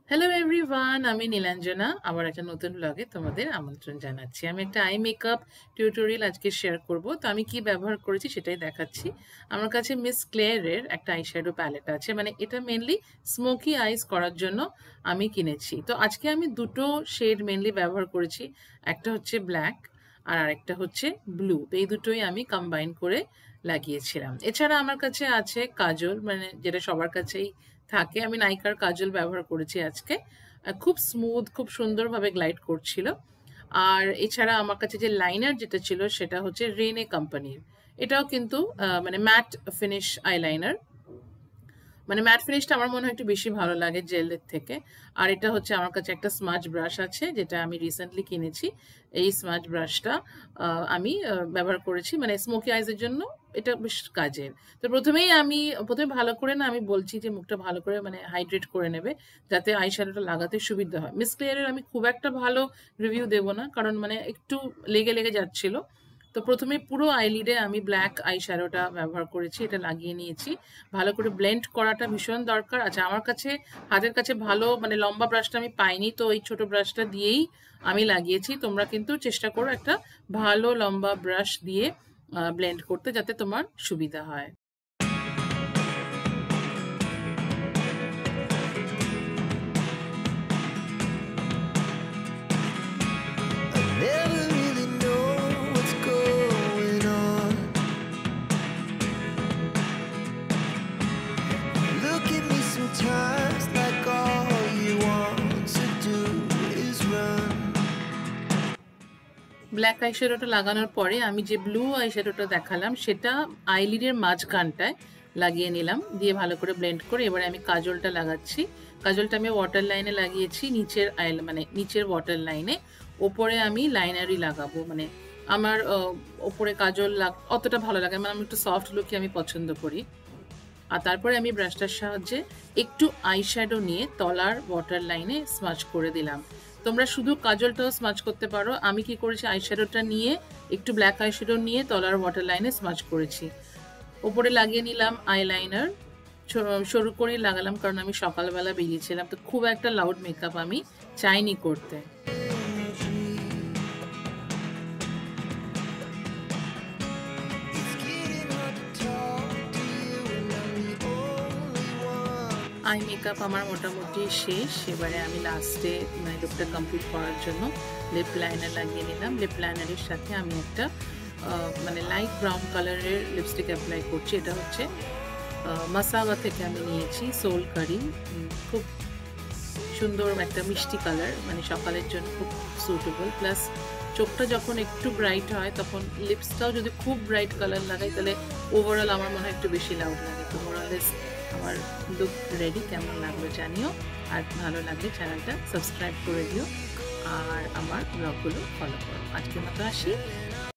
Hello everyone, আমি নীলাঞ্জনা। আবার একটা নতুন ব্লগে তোমাদের আমন্ত্রণ জানাচ্ছি। আমি একটা আই মেকআপ টিউটোরিয়াল আজকে শেয়ার করব। তো আমি কি ব্যবহার করেছি সেটাই দেখাচ্ছি। আমার কাছে মিস ক্লেয়ারের একটা আইশ্যাডো প্যালেট আছে, মানে এটা মেনলি স্মোকি আইস করার জন্য আমি কিনেছি। তো আজকে আমি দুটো শেড মেনলি ব্যবহার করেছি। একটা হচ্ছে ব্ল্যাক আর আরেকটা হচ্ছে ব্লু। তো এই দুটোই আমি কম্বাইন করে লাগিয়েছিলাম। এছাড়া আমার কাছে আছে কাজল, মানে যেটা সবার কাছেই থাকে। আমি নাইকার কাজল ব্যবহার করেছি আজকে। খুব স্মুথ, খুব সুন্দরভাবে গ্লাইড করছিল। আর এছাড়া আমার কাছে যে লাইনার যেটা ছিল সেটা হচ্ছে রেনে কোম্পানির। এটাও কিন্তু মানে ম্যাট ফিনিশ আইলাইনার। মানে ম্যাট ফিনিশটা আমার মনে হয় একটু বেশি ভালো লাগে জেলের থেকে। আর এটা হচ্ছে আমার কাছে একটা স্মাজ ব্রাশ আছে, যেটা আমি রিসেন্টলি কিনেছি। এই স্মাজ ব্রাশটা আমি ব্যবহার করেছি মানে স্মোকি আইজের জন্য। এটা বেশ কাজের। তো প্রথমে ভালো করে না, আমি বলছি যে মুখটা ভালো করে মানে হাইড্রেট করে নেবে, যাতে আই শ্যাডোটা লাগাতে সুবিধা হয়। মিস ক্লিয়ারের আমি খুব একটা ভালো রিভিউ দেবো না, কারণ মানে একটু লেগে লেগে যাচ্ছিল। তো প্রথমে পুরো আইলিডে আমি ব্ল্যাক আই শ্যাডোটা ব্যবহার করেছি, এটা লাগিয়ে নিয়েছি। ভালো করে ব্লেন্ড করাটা ভীষণ দরকার। আচ্ছা, আমার কাছে হাতের কাছে ভালো মানে লম্বা ব্রাশটা আমি পাইনি, তো এই ছোট ব্রাশটা দিয়েই আমি লাগিয়েছি। তোমরা কিন্তু চেষ্টা করো একটা ভালো লম্বা ব্রাশ দিয়ে ব্লেন্ড করতে, যাতে তোমার সুবিধা হয়। Never really know what's going on. Look at me sometimes like all you want to do is run. Black আইশ্যাডোটা লাগানোর পরে আমি যে ব্লু আইশ্যাডোটা দেখালাম সেটা আইলিডের মাঝখানটায় লাগিয়ে নিলাম, দিয়ে ভালো করে ব্লেন্ড করে এবারে আমি কাজলটা লাগাচ্ছি। কাজলটা আমি ওয়াটার লাইনে লাগিয়েছি, নিচের মানে নিচের ওয়াটার লাইনে। ওপরে আমি লাইনারই লাগাবো, মানে আমার ওপরে কাজল অতটা ভালো লাগে, মানে আমি একটু সফট লুকই আমি পছন্দ করি। আর তারপরে আমি ব্রাশটার সাহায্যে একটু আইশ্যাডো নিয়ে তলার ওয়াটার লাইনে স্মাচ করে দিলাম। তোমরা শুধু কাজলটাও স্মাচ করতে পারো। আমি কি করেছি, আইশ্যাডোটা নিয়ে একটু ব্ল্যাক আইশ্যাডো নিয়ে তলার ওয়াটার লাইনে স্মাচ করেছি। ওপরে লাগিয়ে নিলাম আইলাইনার, সরু করেই লাগালাম, কারণ আমি সকালবেলা বেরিয়েছিলাম, তো খুব একটা লাউড মেকআপ আমি চাইনি করতে। It's getting hard to talk to you and I'm the only one. Eye makeup আমার মোটামুটি শেষ। এবারে আমি লাস্টে মানে লুকটা কমপ্লিট করার জন্য লিপ লাইনার লাগিয়ে নিলাম। লিপ লাইনারের সাথে আমি একটা মানে লাইট ব্রাউন কালারের লিপস্টিক অ্যাপ্লাই করছি। এটা হচ্ছে মাসাবা থেকে আমি নিয়েছি, সোল কারি। খুব সুন্দর একটা মিষ্টি কালার, মানে সকালের জন্য খুব সুটেবল। প্লাস চোখটা যখন একটু ব্রাইট হয়, তখন লিপসটাও যদি খুব ব্রাইট কালার লাগাই, তাহলে ওভারঅল আমার মনে হয় একটু বেশি লাউড লাগে। তো মোরালেস আমার লুক রেডি। কেমন লাগলো জানিও, আর ভালো লাগলে চ্যানেলটা সাবস্ক্রাইব করে দিও, আর আমার ব্লগগুলো ফলো করো। আজকের মতো আসি।